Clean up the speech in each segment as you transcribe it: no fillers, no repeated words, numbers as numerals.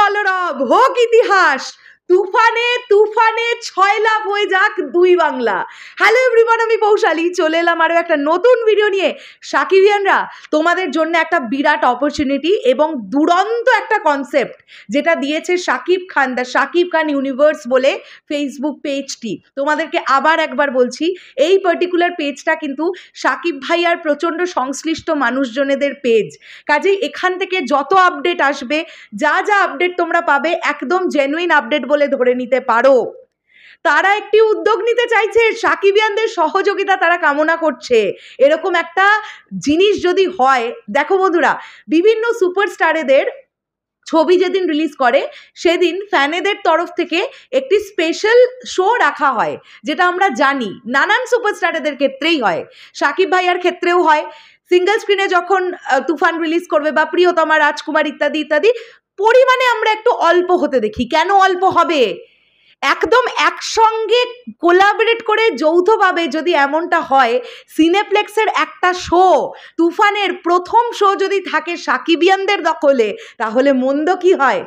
কলরব, হোক ইতিহাস, তুফানে তুফানে 6 লাভ হয়ে যাক দুই বাংলা। হ্যালো এভরিওয়ান, আমি পৌশালী চলে এলাম আরও একটা নতুন ভিডিও নিয়ে। সাকিবিয়ানরা, তোমাদের জন্য একটা বিরাট অপরচুনিটি এবং দুরন্ত একটা কনসেপ্ট যেটা দিয়েছে শাকিব খান, দ্য শাকিব খান ইউনিভার্স বলে ফেসবুক পেজটি। তোমাদেরকে আবার একবার বলছি, এই পার্টিকুলার পেজটা কিন্তু শাকিব ভাইয়ার প্রচণ্ড সংশ্লিষ্ট মানুষজনেদের পেজ। কাজেই এখান থেকে যত আপডেট আসবে, যা যা আপডেট তোমরা পাবে, একদম জেনুইন আপডেট বলে ধরে নিতে পারো। তারা একটি উদ্যোগ নিতে চাইছে, সাকিবিয়ানদের সহযোগিতা তারা কামনা করছে। এরকম একটা জিনিস যদি হয়, দেখো বন্ধুরা, বিভিন্ন সুপারস্টারেদের ছবি যেদিন রিলিজ করে সেদিন ফ্যানেদের তরফ থেকে একটি স্পেশাল শো রাখা হয়, যেটা আমরা জানি নানান সুপারস্টারেদের ক্ষেত্রেই হয়, শাকিব ভাইয়ার ক্ষেত্রেও হয়। সিঙ্গেল স্ক্রিনে যখন তুফান রিলিজ করবে বা প্রিয়তমা, রাজকুমার ইত্যাদি ইত্যাদি, পরিমাণে আমরা একটু অল্প হতে দেখি। কেন অল্প হবে? একদম একসঙ্গে কোলাবরেট করে যৌথভাবে যদি এমনটা হয়, সিনেপ্লেক্সের একটা শো, তুফানের প্রথম শো যদি থাকে সাকিবিয়ানদের দখলে, তাহলে মন্দ কি হয়?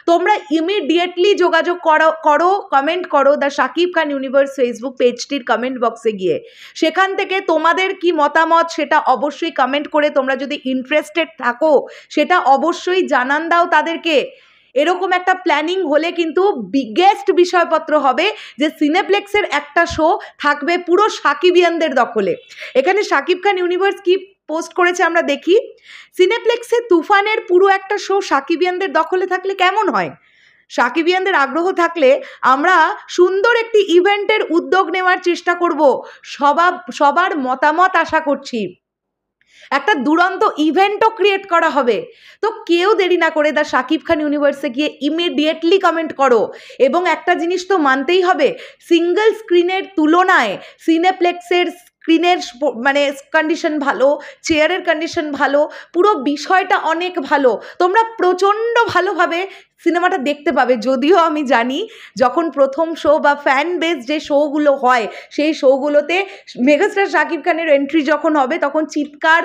তোমরা ইমিডিয়েটলি যোগাযোগ করো, কমেন্ট করো the Shakib Khan universe Facebook পেজটির কমেন্ট বক্সে গিয়ে। সেখান থেকে তোমাদের কি মতামত সেটা অবশ্যই কমেন্ট করে, তোমরা যদি ইন্টারেস্টেড থাকো সেটা অবশ্যই জানান দাও তাদেরকে। এরকম একটা প্ল্যানিং হলে কিন্তু বিগেস্ট বিষয়পত্র হবে যে সিনেপ্লেক্সের একটা শো থাকবে পুরো সাকিবিয়ানদের দখলে। এখানে শাকিব খান ইউনিভার্স কি পোস্ট করেছে আমরা দেখি। সিনেপ্লেক্সে তুফানের পুরো একটা শো সাকিবিয়ানদের দখলে থাকলে কেমন হয়? সাকিবিয়ানদের আগ্রহ থাকলে আমরা সুন্দর একটি ইভেন্টের উদ্যোগ নেওয়ার চেষ্টা করব। সবার মতামত আশা করছি। একটা দুরন্ত ইভেন্টও ক্রিয়েট করা হবে। তো কেউ দেরি না করে দ্য শাকিব খান ইউনিভার্সে গিয়ে ইমিডিয়েটলি কমেন্ট করো। এবং একটা জিনিস তো মানতেই হবে, সিঙ্গেল স্ক্রিনের তুলনায় সিনেপ্লেক্সের স্ক্রিনের মানে কন্ডিশন ভালো, চেয়ারের কন্ডিশন ভালো, পুরো বিষয়টা অনেক ভালো। তোমরা প্রচণ্ড ভালোভাবে সিনেমাটা দেখতে পাবে। যদিও আমি জানি যখন প্রথম শো বা ফ্যান বেস যে শোগুলো হয়, সেই শোগুলোতে মেগাস্টার শাকিব খানের এন্ট্রি যখন হবে তখন চিৎকার,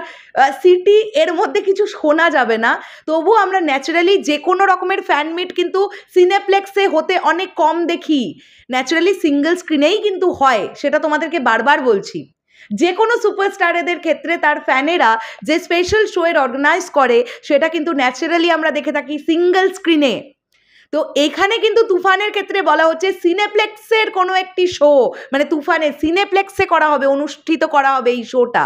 সিটি এর মধ্যে কিছু শোনা যাবে না। তবুও আমরা ন্যাচারালি যে কোনো রকমের ফ্যান মিট কিন্তু সিনেপ্লেক্সে হতে অনেক কম দেখি। ন্যাচারালি সিঙ্গেল স্ক্রিনেই কিন্তু হয়, সেটা তোমাদেরকে বারবার বলছি। যে কোনো সুপারস্টারেদের ক্ষেত্রে তার ফ্যানেরা যে স্পেশাল শো এর অর্গানাইজ করে, সেটা কিন্তু ন্যাচারালি আমরা দেখে থাকি সিঙ্গেল স্ক্রিনে। তো এখানে কিন্তু তুফানের ক্ষেত্রে বলা হচ্ছে সিনেপ্লেক্সের কোনো একটি শো, মানে তুফানের সিনেপ্লেক্সে করা হবে, অনুষ্ঠিত করা হবে এই শোটা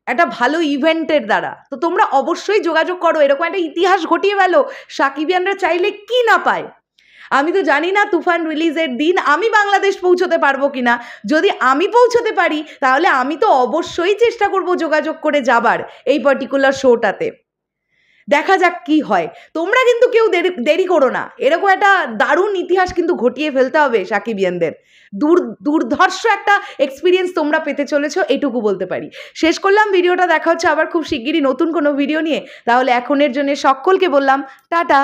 একটা ভালো ইভেন্টের দ্বারা। তো তোমরা অবশ্যই যোগাযোগ করো। এরকম একটা ইতিহাস ঘটিয়ে গেল, সাকিবিয়ানরা চাইলে কি না পায়। আমি তো জানি না তুফান রিলিজের দিন আমি বাংলাদেশ পৌঁছতে পারবো কিনা। যদি আমি পৌঁছতে পারি তাহলে আমি তো অবশ্যই চেষ্টা করব যোগাযোগ করে যাবার এই পার্টিকুলার শোটাতে। দেখা যাক কি হয়। তোমরা কিন্তু কেউ দেরি করো না, এরকম একটা দারুণ ইতিহাস কিন্তু ঘটিয়ে ফেলতে হবে সাকিবিয়ানদের। দুর্ধর্ষ একটা এক্সপিরিয়েন্স তোমরা পেতে চলেছো, এটুকু বলতে পারি। শেষ করলাম ভিডিওটা, দেখা হচ্ছে আবার খুব শিগগিরই নতুন কোনো ভিডিও নিয়ে। তাহলে এখনের জন্য সকলকে বললাম টাটা।